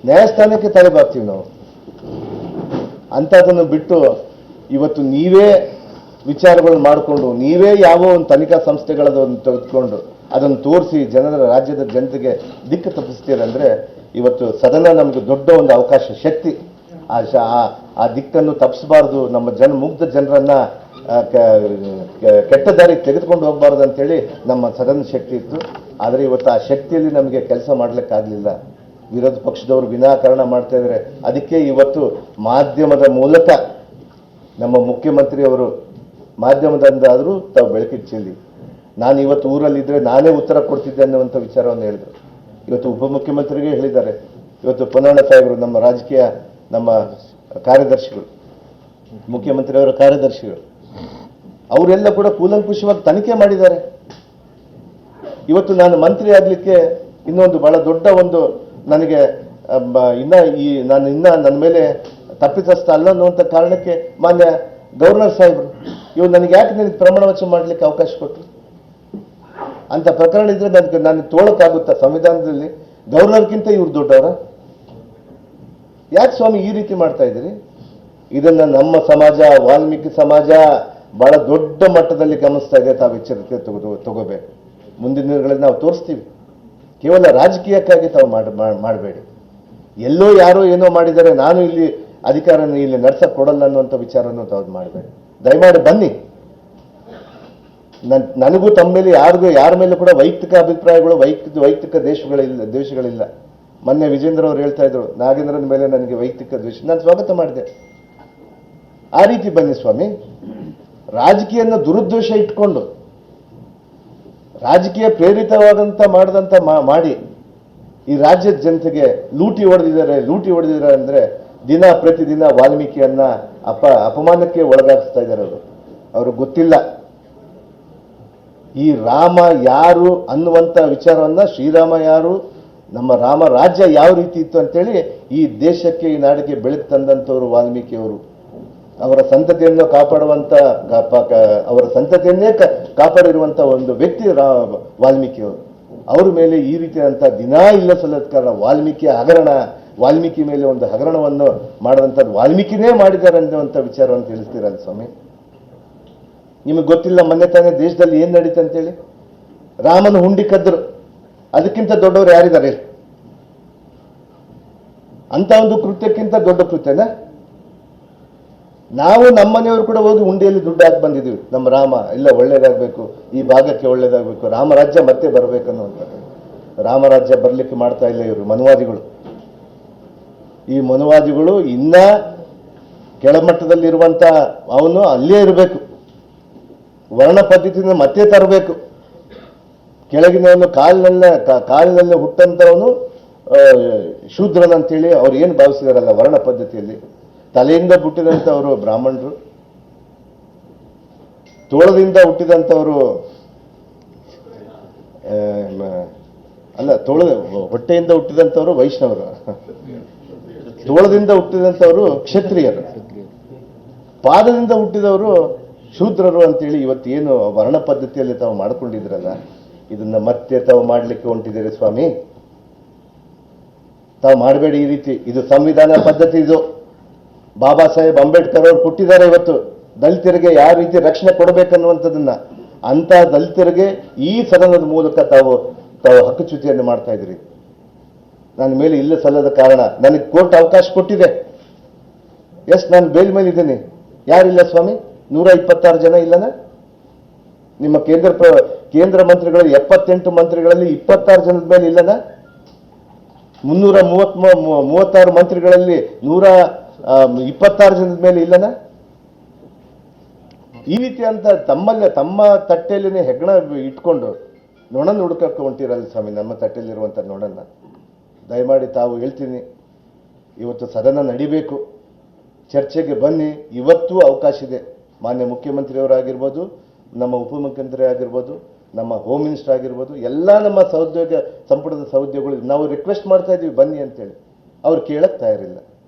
ನ್ಯಾಯಸ್ಥಾನಕ್ಕೆ ತಲೆಬಾಗ್ತೀವಿ ನಾವು. ಅಂಥದ್ದನ್ನು ಬಿಟ್ಟು ಇವತ್ತು ನೀವೇ ವಿಚಾರಗಳು ಮಾಡಿಕೊಂಡು ನೀವೇ ಯಾವ ಒಂದು ತನಿಖಾ ಸಂಸ್ಥೆಗಳನ್ನು ತೆಗೆದುಕೊಂಡು ಅದನ್ನು ತೋರಿಸಿ ರಾಜ್ಯದ ಜನತೆಗೆ ದಿಕ್ಕು ತಪ್ಪಿಸ್ತೀರಂದ್ರೆ ಇವತ್ತು ಸದನ ನಮಗೆ ದೊಡ್ಡ ಒಂದು ಅವಕಾಶ, ಶಕ್ತಿ. ಆ ದಿಕ್ಕನ್ನು ತಪ್ಪಿಸಬಾರ್ದು, ನಮ್ಮ ಮುಗ್ಧ ಜನರನ್ನ ಕೆಟ್ಟ ದಾರಿಗೆ ತೆಗೆದುಕೊಂಡು ಹೋಗಬಾರ್ದು ಅಂತೇಳಿ ನಮ್ಮ ಸದನ ಶಕ್ತಿ ಇತ್ತು. ಆದರೆ ಇವತ್ತು ಆ ಶಕ್ತಿಯಲ್ಲಿ ನಮಗೆ ಕೆಲಸ ಮಾಡಲಿಕ್ಕಾಗಲಿಲ್ಲ. ವಿರೋಧ ಪಕ್ಷದವರು ವಿನಾಕಾರಣ ಮಾಡ್ತಾ ಇದ್ದಾರೆ. ಅದಕ್ಕೆ ಇವತ್ತು ಮಾಧ್ಯಮದ ಮೂಲಕ ನಮ್ಮ ಮುಖ್ಯಮಂತ್ರಿಯವರು ಮಾಧ್ಯಮದಿಂದಾದರೂ ತಾವು ಬೆಳಕಿಗೆ ಚೆಲ್ಲಿ, ನಾನು ಇವತ್ತು ಊರಲ್ಲಿದ್ದರೆ ನಾನೇ ಉತ್ತರ ಕೊಡ್ತಿದ್ದೆ ಅನ್ನುವಂಥ ವಿಚಾರವನ್ನು ಹೇಳಿದರು. ಇವತ್ತು ಉಪಮುಖ್ಯಮಂತ್ರಿಗೆ ಹೇಳಿದ್ದಾರೆ, ಇವತ್ತು ಪೊನ್ನಣ್ಣ ಸಾಹೇಬರು ನಮ್ಮ ರಾಜಕೀಯ ನಮ್ಮ ಕಾರ್ಯದರ್ಶಿಗಳು, ಮುಖ್ಯಮಂತ್ರಿಯವರ ಕಾರ್ಯದರ್ಶಿಗಳು, ಅವರೆಲ್ಲ ಕೂಡ ಕೂಲಂಕುಷವಾಗಿ ತನಿಖೆ ಮಾಡಿದ್ದಾರೆ. ಇವತ್ತು ನಾನು ಮಂತ್ರಿ ಆಗಲಿಕ್ಕೆ ಇನ್ನೊಂದು ಬಹಳ ದೊಡ್ಡ ಒಂದು ನನಗೆ ನನ್ನ ಮೇಲೆ ತಪ್ಪಿತಸ್ಥ ಅಲ್ಲ ಅನ್ನುವಂಥ ಕಾರಣಕ್ಕೆ ಮಾನ್ಯ ಗವರ್ನರ್ ಸಾಹೇಬರು ಇವ್ರು ನನಗೆ ಯಾಕೆ ಪ್ರಮಾಣ ವಚನ ಮಾಡಲಿಕ್ಕೆ ಅವಕಾಶ ಕೊಟ್ಟರು ಅಂತ ಪ್ರಕರಣ ಇದ್ರೆ ನನಗೆ ತೋಳಕ್ಕಾಗುತ್ತಾ ಸಂವಿಧಾನದಲ್ಲಿ? ಗವರ್ನರ್ಗಿಂತ ಇವ್ರು ದೊಡ್ಡವರ? ಯಾಕೆ ಸ್ವಾಮಿ ಈ ರೀತಿ ಮಾಡ್ತಾ ಇದ್ದೀರಿ? ಇದನ್ನ ನಮ್ಮ ಸಮಾಜ, ವಾಲ್ಮೀಕಿ ಸಮಾಜ ಬಹಳ ದೊಡ್ಡ ಮಟ್ಟದಲ್ಲಿ ಗಮನಿಸ್ತಾ ಇದೆ. ತಾವು ಎಚ್ಚರಿಕೆ ತಗೋಬೇಕು. ಮುಂದಿನ ದಿನಗಳಲ್ಲಿ ನಾವು ತೋರಿಸ್ತೀವಿ. ಕೇವಲ ರಾಜಕೀಯಕ್ಕಾಗಿ ತಾವು ಮಾಡಬೇಡಿ. ಎಲ್ಲೋ ಯಾರೋ ಏನೋ ಮಾಡಿದರೆ ನಾನು ಇಲ್ಲಿ ಅಧಿಕಾರನ ಇಲ್ಲಿ ನಡ್ಸಕ್ಕೆ ಕೊಡಲ್ಲ ಅನ್ನುವಂಥ ವಿಚಾರವನ್ನು ತಾವು ಮಾಡಬೇಡಿ. ದಯಮಾಡಿ ಬನ್ನಿ. ನನಗೂ ತಮ್ಮ ಮೇಲೆ ಯಾರ ಮೇಲೆ ಕೂಡ ವೈಯಕ್ತಿಕ ಅಭಿಪ್ರಾಯಗಳು, ವೈಯಕ್ತಿಕ ದ್ವೇಷಗಳಿಲ್ಲ. ಮೊನ್ನೆ ವಿಜೇಂದ್ರ ಅವರು ಹೇಳ್ತಾ ಇದ್ರು, ನಾಗೇಂದ್ರನ ಮೇಲೆ ನನಗೆ ವೈಯಕ್ತಿಕ ದ್ವೇಷ. ನಾನು ಸ್ವಾಗತ ಮಾಡಿದೆ. ಆ ರೀತಿ ಬನ್ನಿ ಸ್ವಾಮಿ. ರಾಜಕೀಯನ ದುರುದ್ದೇಶ ಇಟ್ಕೊಂಡು ರಾಜಕೀಯ ಪ್ರೇರಿತವಾದಂತ ಮಾಡಿ ಈ ರಾಜ್ಯದ ಜನತೆಗೆ ಲೂಟಿ ಹೊಡೆದಿದ್ದಾರೆ ಅಂದ್ರೆ ದಿನ ಪ್ರತಿದಿನ ವಾಲ್ಮೀಕಿಯನ್ನ ಅಪಮಾನಕ್ಕೆ ಒಳಗಾಗಿಸ್ತಾ ಇದ್ದಾರೆ. ಅವ್ರಿಗೆ ಗೊತ್ತಿಲ್ಲ ಈ ರಾಮ ಯಾರು ಅನ್ನುವಂಥ ವಿಚಾರವನ್ನ, ಶ್ರೀರಾಮ ಯಾರು, ನಮ್ಮ ರಾಮ ರಾಜ್ಯ ಯಾವ ರೀತಿ ಇತ್ತು ಅಂತೇಳಿ ಈ ದೇಶಕ್ಕೆ, ಈ ನಾಡಿಗೆ ಬೆಳಕು ತಂದಂಥವ್ರು ವಾಲ್ಮೀಕಿಯವರು. ಅವರ ಸಂತತಿಯನ್ನು ಅವರ ಸಂತತಿಯನ್ನೇ ಕಾಪಾಡಿರುವಂಥ ಒಂದು ವ್ಯಕ್ತಿ ವಾಲ್ಮೀಕಿಯವರು. ಅವ್ರ ಮೇಲೆ ಈ ರೀತಿಯಾದಂಥ ದಿನಾ ಇಲ್ಲ ಸಲ್ಲದ ಕಾರಣ ವಾಲ್ಮೀಕಿ ಮೇಲೆ ಒಂದು ಹಗರಣವನ್ನು ಮಾಡುವಂಥದ್ದು ವಾಲ್ಮೀಕಿನೇ ಮಾಡಿದ್ದಾರೆ ಅನ್ನುವಂಥ ವಿಚಾರವನ್ನು ತಿಳಿಸ್ತೀರಲ್ಲ ಸ್ವಾಮಿ. ನಿಮಗೆ ಗೊತ್ತಿಲ್ಲ ಮೊನ್ನೆ ತಾನೇ ದೇಶದಲ್ಲಿ ಏನ್ ನಡೀತು ಅಂತೇಳಿ? ರಾಮನ ಹುಂಡಿ ಕದ್ರು. ಅದಕ್ಕಿಂತ ದೊಡ್ಡವರು ಯಾರಿದ್ದಾರೆ? ಅಂತ ಒಂದು ಕೃತ್ಯಕ್ಕಿಂತ ದೊಡ್ಡ ಕೃತ್ಯನ? ನಾವು ನಮ್ಮನೆಯವರು ಕೂಡ ಹೋಗಿ ಹುಂಡಿಯಲ್ಲಿ ದುಡ್ಡು ಹಾಕಿ ಬಂದಿದ್ದೀವಿ. ನಮ್ಮ ರಾಮ ಇಲ್ಲ ಒಳ್ಳೇದಾಗಬೇಕು, ಈ ಭಾಗಕ್ಕೆ ಒಳ್ಳೇದಾಗಬೇಕು, ರಾಮರಾಜ್ಯ ಮತ್ತೆ ಬರಬೇಕನ್ನುವಂಥದ್ದು. ರಾಮರಾಜ್ಯ ಬರಲಿಕ್ಕೆ ಮಾಡ್ತಾ ಇಲ್ಲ ಇವರು ಮನುವಾದಿಗಳು. ಈ ಮನುವಾದಿಗಳು ಇನ್ನ ಕೆಳಮಟ್ಟದಲ್ಲಿರುವಂತ ಅವನು ಅಲ್ಲೇ ಇರಬೇಕು. ವರ್ಣ ಪದ್ಧತಿಯಿಂದ ಮತ್ತೆ ತರಬೇಕು. ಕೆಳಗಿನವನು ಕಾಲಿನಲ್ಲೇ ಹುಟ್ಟಂತವನು ಶೂದ್ರನಂತೇಳಿ ಅವ್ರು ಏನು ಭಾವಿಸಿದಾರಲ್ಲ ವರ್ಣ ಪದ್ಧತಿಯಲ್ಲಿ. ತಲೆಯಿಂದ ಹುಟ್ಟಿದಂಥವರು ಬ್ರಾಹ್ಮಣರು, ತೋಳದಿಂದ ಹುಟ್ಟಿದಂಥವರು ಹೊಟ್ಟೆಯಿಂದ ಹುಟ್ಟಿದಂಥವರು ವೈಷ್ಣವರು, ತೋಳದಿಂದ ಹುಟ್ಟಿದಂಥವರು ಕ್ಷತ್ರಿಯರು, ಪಾದದಿಂದ ಹುಟ್ಟಿದವರು ಶೂದ್ರರು ಅಂತೇಳಿ ಇವತ್ತೇನು ವರ್ಣ ಪದ್ಧತಿಯಲ್ಲಿ ತಾವು ಮಾಡ್ಕೊಂಡಿದ್ರಲ್ಲ, ಇದನ್ನ ಮತ್ತೆ ತಾವು ಮಾಡಲಿಕ್ಕೆ ಹೊಂಟಿದ್ದೀರಿ ಸ್ವಾಮಿ. ತಾವು ಮಾಡಬೇಡಿ ಈ ರೀತಿ. ಇದು ಸಂವಿಧಾನ ಪದ್ಧತಿ. ಇದು ಬಾಬಾ ಸಾಹೇಬ್ ಅಂಬೇಡ್ಕರ್ ಅವರು ಕೊಟ್ಟಿದ್ದಾರೆ. ಇವತ್ತು ದಲಿತರಿಗೆ ಯಾವ ರೀತಿ ರಕ್ಷಣೆ ಕೊಡಬೇಕನ್ನುವಂಥದ್ದನ್ನ, ಅಂತ ದಲಿತರಿಗೆ ಈ ಸದನದ ಮೂಲಕ ತಾವು ಹಕ್ಕುಚ್ಯುತಿಯನ್ನು ಮಾಡ್ತಾ ಇದ್ದೀರಿ. ನನ್ನ ಮೇಲೆ ಇಲ್ಲ ಸಲ್ಲದ ಕಾರಣ ನನಗೆ ಕೋರ್ಟ್ ಅವಕಾಶ ಕೊಟ್ಟಿದೆ. ಎಸ್, ನಾನು ಬೇಲ್ ಮೇಲೆ ಇದ್ದೀನಿ. ಯಾರಿಲ್ಲ ಸ್ವಾಮಿ? 126 ಜನ ಇಲ್ಲನ? ನಿಮ್ಮ ಕೇಂದ್ರ ಮಂತ್ರಿಗಳಲ್ಲಿ 78 ಮಂತ್ರಿಗಳಲ್ಲಿ 26 ಜನದ ಮೇಲೆ ಇಲ್ಲನ? 336 ಮಂತ್ರಿಗಳಲ್ಲಿ 126 ಜನದ ಮೇಲೆ ಇಲ್ಲನ? ಈ ರೀತಿ ಅಂತ ತಮ್ಮ ತಟ್ಟೆಯಲ್ಲಿನೇ ಹೆಗ್ಗಣ ಇಟ್ಕೊಂಡು ನೊಣನ್ನು ಹುಡುಕಕ್ಕೆ ಹೊಂಟಿರಲ್ಲ ಸ್ವಾಮಿ. ನಮ್ಮ ತಟ್ಟೆಯಲ್ಲಿರುವಂಥ ನೊಣನ್ನ ದಯಮಾಡಿ ತಾವು ಹೇಳ್ತೀನಿ, ಇವತ್ತು ಸದನ ನಡಿಬೇಕು. ಚರ್ಚೆಗೆ ಬನ್ನಿ. ಇವತ್ತು ಅವಕಾಶ ಇದೆ. ಮಾನ್ಯ ಮುಖ್ಯಮಂತ್ರಿಯವರಾಗಿರ್ಬೋದು, ನಮ್ಮ ಉಪಮುಖ್ಯಮಂತ್ರಿ ಆಗಿರ್ಬೋದು, ನಮ್ಮ ಹೋಮ್ ಮಿನಿಸ್ಟರ್ ಆಗಿರ್ಬೋದು, ಎಲ್ಲ ನಮ್ಮ ಸಂಪುಟದ ಸಹೋದ್ಯೋಗಿಗಳು ನಾವು ರಿಕ್ವೆಸ್ಟ್ ಮಾಡ್ತಾ ಇದ್ದೀವಿ ಬನ್ನಿ ಅಂತೇಳಿ. ಅವ್ರು ಕೇಳಕ್ಕೆ ತಯಾರಿಲ್ಲ.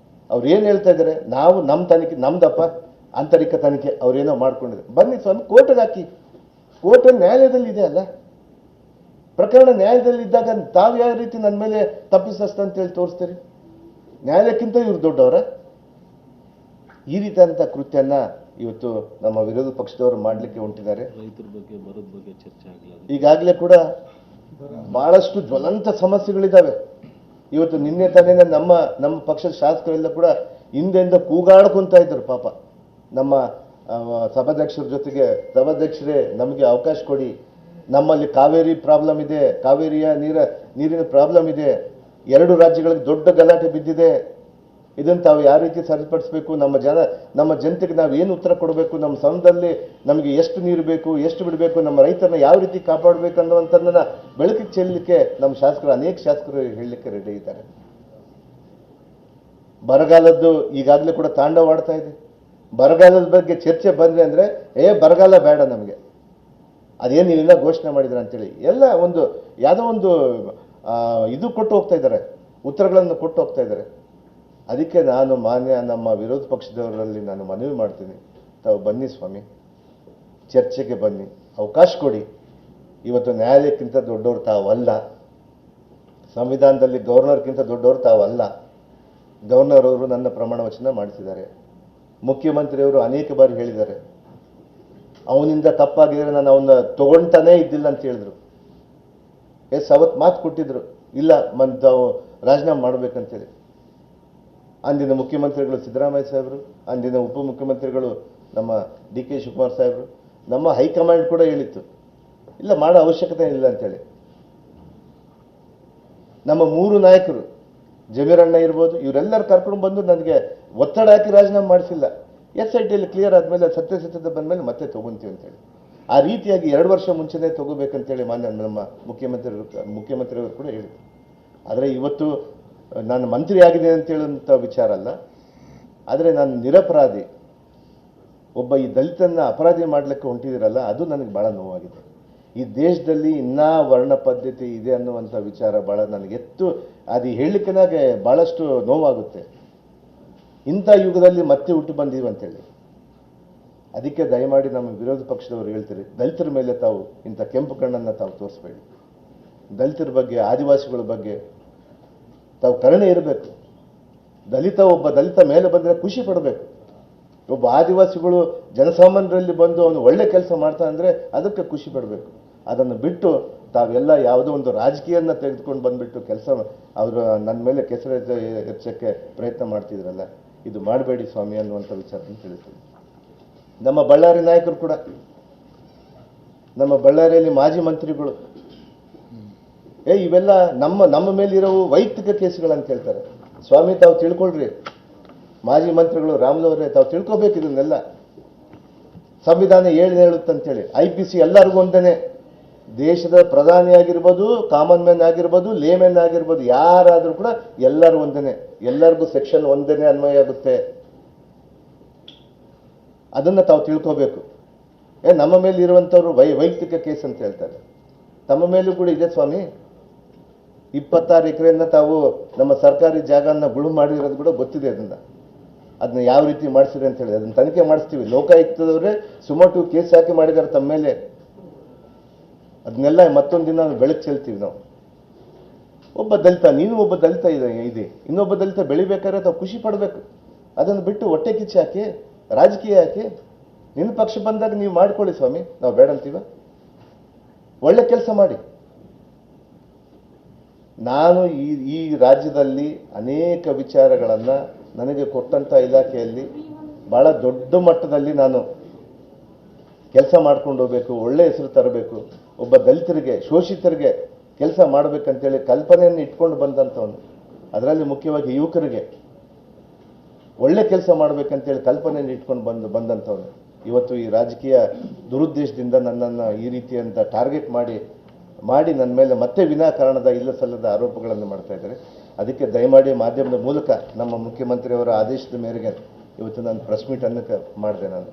ಅವ್ರು ಏನು ಹೇಳ್ತಾ ಇದ್ದಾರೆ? ನಾವು ನಮ್ಮ ತನಿಖೆ, ನಮ್ದಪ್ಪ ಆಂತರಿಕ ತನಿಖೆ, ಅವ್ರೇನೋ ಮಾಡ್ಕೊಂಡಿದ್ದಾರೆ. ಬನ್ನಿ ಸ್ವಾಮಿ, ಕೋರ್ಟ್ಗೆ ಹಾಕಿ. ಕೋರ್ಟ್ ನ್ಯಾಯಾಲಯದಲ್ಲಿ ಇದೆ ಅಲ್ಲ, ಪ್ರಕರಣ ನ್ಯಾಯಾಲಯದಲ್ಲಿ ಇದ್ದಾಗ ತಾವು ಯಾವ ರೀತಿ ನನ್ನ ಮೇಲೆ ತಪ್ಪಿಸ್ತಂತೇಳಿ ತೋರಿಸ್ತೀರಿ? ನ್ಯಾಯಾಲಯಕ್ಕಿಂತ ಇವ್ರು ದೊಡ್ಡವರ? ಈ ರೀತಿಯಾದಂಥ ಕೃತ್ಯನ ಇವತ್ತು ನಮ್ಮ ವಿರೋಧ ಪಕ್ಷದವರು ಮಾಡಲಿಕ್ಕೆ ಹೊಂಟಿದ್ದಾರೆ. ರೈತರ ಬಗ್ಗೆ ಬರದ ಬಗ್ಗೆ ಚರ್ಚೆ ಆಗಲ್ಲ. ಈಗಾಗಲೇ ಕೂಡ ಬಹಳಷ್ಟು ಜ್ವಲಂತ ಸಮಸ್ಯೆಗಳಿದ್ದಾವೆ. ಇವತ್ತು ನಿನ್ನೆ ತಾನೇ ನಮ್ಮ ಪಕ್ಷದ ಶಾಸಕರೆಲ್ಲ ಕೂಡ ಹಿಂದೆಯಿಂದ ಕೂಗಾಡ್ಕೊಂತ ಇದ್ರು. ಪಾಪ ನಮ್ಮ ಸಭಾಧ್ಯಕ್ಷರ ಜೊತೆಗೆ, ಸಭಾಧ್ಯಕ್ಷರೇ ನಮಗೆ ಅವಕಾಶ ಕೊಡಿ, ನಮ್ಮಲ್ಲಿ ಕಾವೇರಿ ಪ್ರಾಬ್ಲಮ್ ಇದೆ, ಕಾವೇರಿಯ ನೀರಿನ ಪ್ರಾಬ್ಲಮ್ ಇದೆ, 2 ರಾಜ್ಯಗಳಿಗೆ ದೊಡ್ಡ ಗಲಾಟೆ ಬಿದ್ದಿದೆ, ಇದನ್ನು ತಾವು ಯಾವ ರೀತಿ ಸರಿಪಡಿಸಬೇಕು, ನಮ್ಮ ಜನತೆಗೆ ನಾವು ಏನು ಉತ್ತರ ಕೊಡಬೇಕು, ನಮ್ಮ ಸಮಯದಲ್ಲಿ ನಮಗೆ ಎಷ್ಟು ನೀರು ಬೇಕು, ಎಷ್ಟು ಬಿಡಬೇಕು, ನಮ್ಮ ರೈತರನ್ನ ಯಾವ ರೀತಿ ಕಾಪಾಡಬೇಕು ಅನ್ನುವಂಥದ್ದನ್ನ ಬೆಳಕಿಗೆ ಚೆಲ್ಲಲಿಕ್ಕೆ ನಮ್ಮ ಶಾಸಕರು, ಅನೇಕ ಶಾಸಕರು ಹೇಳಲಿಕ್ಕೆ ರೆಡಿ ಇದ್ದಾರೆ. ಬರಗಾಲದ್ದು ಈಗಾಗಲೇ ಕೂಡ ತಾಂಡವಾಡ್ತಾ ಇದೆ. ಬರಗಾಲದ ಬಗ್ಗೆ ಚರ್ಚೆ ಬಂದ್ರೆ ಅಂದ್ರೆ ಬರಗಾಲ ಬೇಡ ನಮಗೆ, ಅದೇನು ನೀವೆಲ್ಲ ಘೋಷಣೆ ಮಾಡಿದ್ರ ಅಂತೇಳಿ ಎಲ್ಲ ಯಾವುದೋ ಒಂದು ಇದು ಕೊಟ್ಟು ಹೋಗ್ತಾ ಇದ್ದಾರೆ, ಉತ್ತರಗಳನ್ನು ಕೊಟ್ಟು ಹೋಗ್ತಾ ಇದ್ದಾರೆ. ಅದಕ್ಕೆ ನಾನು ನಮ್ಮ ವಿರೋಧ ಪಕ್ಷದವರಲ್ಲಿ ನಾನು ಮನವಿ ಮಾಡ್ತೀನಿ, ತಾವು ಬನ್ನಿ ಸ್ವಾಮಿ, ಚರ್ಚೆಗೆ ಬನ್ನಿ, ಅವಕಾಶ ಕೊಡಿ. ಇವತ್ತು ನ್ಯಾಯಾಲಯಕ್ಕಿಂತ ದೊಡ್ಡವರು ತಾವಲ್ಲ, ಸಂವಿಧಾನದಲ್ಲಿ ಗವರ್ನರ್ಗಿಂತ ದೊಡ್ಡವರು ತಾವಲ್ಲ. ಗವರ್ನರ್ ಅವರು ನನ್ನ ಪ್ರಮಾಣ ವಚನ ಮಾಡಿಸಿದ್ದಾರೆ, ಮುಖ್ಯಮಂತ್ರಿಯವರು ಅನೇಕ ಬಾರಿ ಹೇಳಿದ್ದಾರೆ, ಅವನಿಂದ ತಪ್ಪಾಗಿದ್ರೆ ನಾನು ಅವನ್ನ ತಗೊಳ್ತಾನೇ ಇದ್ದಿಲ್ಲ ಅಂತ ಹೇಳಿದ್ರು. ಅವತ್ತು ಮಾತು ಕೊಟ್ಟಿದ್ರು, ಇಲ್ಲ ತಾವು ರಾಜೀನಾಮೆ ಮಾಡಬೇಕಂತೇಳಿ. ಅಂದಿನ ಮುಖ್ಯಮಂತ್ರಿಗಳು ಸಿದ್ದರಾಮಯ್ಯ ಸಾಹೇಬರು, ಅಂದಿನ ಉಪಮುಖ್ಯಮಂತ್ರಿಗಳು ನಮ್ಮ DK ಶಿವಕುಮಾರ್ ಸಾಹೇಬರು, ನಮ್ಮ ಹೈಕಮಾಂಡ್ ಕೂಡ ಹೇಳಿತ್ತು, ಇಲ್ಲ ಮಾಡೋ ಅವಶ್ಯಕತೆ ಇಲ್ಲ ಅಂತೇಳಿ. ನಮ್ಮ 3 ನಾಯಕರು, ಜಮೀರಣ್ಣ ಇರ್ಬೋದು, ಇವರೆಲ್ಲರೂ ಕರ್ಕೊಂಡು ಬಂದು ನನಗೆ ಒತ್ತಡ ಹಾಕಿ ರಾಜೀನಾಮೆ ಮಾಡಿಸಿಲ್ಲ. SITಯಲ್ಲಿ ಕ್ಲಿಯರ್ ಆದಮೇಲೆ ಸತ್ಯತೆ ಬಂದಮೇಲೆ ಮತ್ತೆ ತಗೊಂತೀವಿ ಅಂತೇಳಿ. ಆ ರೀತಿಯಾಗಿ 2 ವರ್ಷ ಮುಂಚೆನೇ ತಗೋಬೇಕಂತೇಳಿ ಮಾನ್ಯ ನಮ್ಮ ಮುಖ್ಯಮಂತ್ರಿಯವರು ಕೂಡ ಹೇಳಿದರು. ಆದರೆ ಇವತ್ತು ನಾನು ಮಂತ್ರಿ ಆಗಿದೆ ಅಂತೇಳುವಂಥ ವಿಚಾರ ಅಲ್ಲ, ಆದರೆ ನಾನು ನಿರಪರಾಧಿ, ಒಬ್ಬ ಈ ದಲಿತನ್ನ ಅಪರಾಧಿ ಮಾಡಲಿಕ್ಕೆ ಹೊಂಟಿದಿರಲ್ಲ, ಅದು ನನಗೆ ಭಾಳ ನೋವಾಗಿದೆ. ಈ ದೇಶದಲ್ಲಿ ಇನ್ನೂ ವರ್ಣ ಪದ್ಧತಿ ಇದೆ ಅನ್ನುವಂಥ ವಿಚಾರ ಭಾಳ ನನಗೆ ಅದು ಹೇಳಲಿಕ್ಕೆ ಭಾಳಷ್ಟು ನೋವಾಗುತ್ತೆ. ಇಂಥ ಯುಗದಲ್ಲಿ ಮತ್ತೆ ಹುಟ್ಟು ಬಂದೀವಿ ಅಂತೇಳಿ. ಅದಕ್ಕೆ ದಯಮಾಡಿ ನಮ್ಮ ವಿರೋಧ ಪಕ್ಷದವರು ಹೇಳ್ತೀರಿ, ದಲಿತರ ಮೇಲೆ ತಾವು ಇಂಥ ಕೆಂಪು ಕಣ್ಣನ್ನು ತಾವು ತೋರಿಸ್ಬೇಡಿ. ದಲಿತರ ಬಗ್ಗೆ, ಆದಿವಾಸಿಗಳ ಬಗ್ಗೆ ತಾವು ಕರುಣೆ ಇರಬೇಕು. ಒಬ್ಬ ದಲಿತ ಮೇಲೆ ಬಂದರೆ ಖುಷಿ ಪಡಬೇಕು. ಒಬ್ಬ ಆದಿವಾಸಿಗಳು ಜನಸಾಮಾನ್ಯರಲ್ಲಿ ಬಂದು ಅವನು ಒಳ್ಳೆ ಕೆಲಸ ಮಾಡ್ತಾ ಅಂದರೆ ಅದಕ್ಕೆ ಖುಷಿ ಪಡಬೇಕು. ಅದನ್ನು ಬಿಟ್ಟು ತಾವೆಲ್ಲ ಯಾವುದೋ ಒಂದು ರಾಜಕೀಯನ ತೆಗೆದುಕೊಂಡು ಬಂದುಬಿಟ್ಟು ಅವರು ನನ್ನ ಮೇಲೆ ಕೆಸರು ಎಚ್ಚಕ್ಕೆ ಪ್ರಯತ್ನ ಮಾಡ್ತಿದ್ರಲ್ಲ, ಇದು ಮಾಡಬೇಡಿ ಸ್ವಾಮಿ ಅನ್ನುವಂಥ ವಿಚಾರವನ್ನು ತಿಳಿಸ್ತೀನಿ. ನಮ್ಮ ಬಳ್ಳಾರಿ ನಾಯಕರು ಕೂಡ, ನಮ್ಮ ಬಳ್ಳಾರಿಯಲ್ಲಿ ಮಾಜಿ ಮಂತ್ರಿಗಳು, ಇವೆಲ್ಲ ನಮ್ಮ ಮೇಲಿರೋ ವೈಯಕ್ತಿಕ ಕೇಸುಗಳಂತ ಹೇಳ್ತಾರೆ. ಸ್ವಾಮಿ ತಾವು ತಿಳ್ಕೊಳ್ರಿ, ಮಾಜಿ ಮಂತ್ರಿಗಳು ರಾಮುಲವರೇ ತಾವು ತಿಳ್ಕೊಬೇಕು ಇದನ್ನೆಲ್ಲ. ಸಂವಿಧಾನ ಹೇಳುತ್ತಂತೇಳಿ IPC ಎಲ್ಲರಿಗೂ ಒಂದೇನೆ, ದೇಶದ ಪ್ರಧಾನಿ ಆಗಿರ್ಬೋದು, ಕಾಮನ್ ಮ್ಯಾನ್ ಆಗಿರ್ಬೋದು, ಲೇಮೆನ್ ಆಗಿರ್ಬೋದು, ಯಾರಾದರೂ ಕೂಡ ಎಲ್ಲರೂ ಒಂದೇನೆ, ಎಲ್ಲರಿಗೂ ಸೆಕ್ಷನ್ ಒಂದೇನೆ ಅನ್ವಯ ಆಗುತ್ತೆ. ಅದನ್ನು ತಾವು ತಿಳ್ಕೋಬೇಕು. ನಮ್ಮ ಮೇಲೆ ಇರುವಂಥವ್ರು ವೈಯಕ್ತಿಕ ಕೇಸ್ ಅಂತ ಹೇಳ್ತಾರೆ, ತಮ್ಮ ಮೇಲೂ ಕೂಡ ಇದೆ ಸ್ವಾಮಿ. 26 ಎಕರೆಯನ್ನ ತಾವು ನಮ್ಮ ಸರ್ಕಾರಿ ಜಾಗನ ಗುಳು ಮಾಡಿರೋದು ಕೂಡ ಗೊತ್ತಿದೆ. ಅದನ್ನ ಯಾವ ರೀತಿ ಮಾಡಿಸಿರಿ ಅಂತ ಹೇಳಿ ಅದನ್ನ ತನಿಖೆ ಮಾಡಿಸ್ತೀವಿ. ಲೋಕಾಯುಕ್ತದವರೇ ಸುಮಾರು ಕೇಸ್ ಹಾಕಿ ಮಾಡಿದ್ದಾರೆ ತಮ್ಮ ಮೇಲೆ. ಅದನ್ನೆಲ್ಲ ಮತ್ತೊಂದು ದಿನ ಬೆಳಕು ಚೆಲ್ತೀವಿ ನಾವು. ಒಬ್ಬ ದಲಿತ, ನೀನು ಒಬ್ಬ ದಲಿತ ಇದೆ, ಇನ್ನೊಬ್ಬ ದಲಿತ ಬೆಳಿಬೇಕಾದ್ರೆ ತಾವು ಖುಷಿ ಪಡಬೇಕು. ಅದನ್ನು ಬಿಟ್ಟು ಹೊಟ್ಟೆ ಕಿಚ್ಚಿ ಹಾಕಿ ರಾಜಕೀಯ ಹಾಕಿ ನಿನ್ನ ಪಕ್ಷ ಬಂದಾಗ ನೀವು ಮಾಡ್ಕೊಳ್ಳಿ ಸ್ವಾಮಿ, ನಾವು ಬೇಡ ಅಂತೀವ. ಒಳ್ಳೆ ಕೆಲಸ ಮಾಡಿ. ನಾನು ಈ ರಾಜ್ಯದಲ್ಲಿ ಅನೇಕ ವಿಚಾರಗಳನ್ನು ನನಗೆ ಕೊಟ್ಟಂಥ ಇಲಾಖೆಯಲ್ಲಿ ಭಾಳ ದೊಡ್ಡ ಮಟ್ಟದಲ್ಲಿ ನಾನು ಕೆಲಸ ಮಾಡ್ಕೊಂಡು ಹೋಗಬೇಕು, ಒಳ್ಳೆ ಹೆಸರು ತರಬೇಕು, ಒಬ್ಬ ದಲಿತರಿಗೆ, ಶೋಷಿತರಿಗೆ ಕೆಲಸ ಮಾಡಬೇಕಂತೇಳಿ ಕಲ್ಪನೆಯನ್ನು ಇಟ್ಕೊಂಡು ಬಂದಂಥವನು. ಅದರಲ್ಲಿ ಮುಖ್ಯವಾಗಿ ಯುವಕರಿಗೆ ಒಳ್ಳೆ ಕೆಲಸ ಮಾಡಬೇಕಂತೇಳಿ ಕಲ್ಪನೆಯನ್ನು ಇಟ್ಕೊಂಡು ಬಂದಂಥವನು. ಇವತ್ತು ಈ ರಾಜಕೀಯ ದುರುದ್ದೇಶದಿಂದ ನನ್ನನ್ನು ಈ ರೀತಿಯಂತ ಟಾರ್ಗೆಟ್ ಮಾಡಿ ನನ್ನ ಮೇಲೆ ಮತ್ತೆ ವಿನಾಕಾರಣದ ಇಲ್ಲ ಸಲ್ಲದ ಆರೋಪಗಳನ್ನು ಮಾಡ್ತಾ ಇದ್ದಾರೆ. ಅದಕ್ಕೆ ದಯಮಾಡಿ ಮಾಧ್ಯಮದ ಮೂಲಕ ನಮ್ಮ ಮುಖ್ಯಮಂತ್ರಿಯವರ ಆದೇಶದ ಮೇರೆಗೆ ಇವತ್ತು ನಾನು ಪ್ರೆಸ್ ಮೀಟ್ ಅನ್ನಕ್ಕೆ ಮಾಡಿದೆ ನಾನು.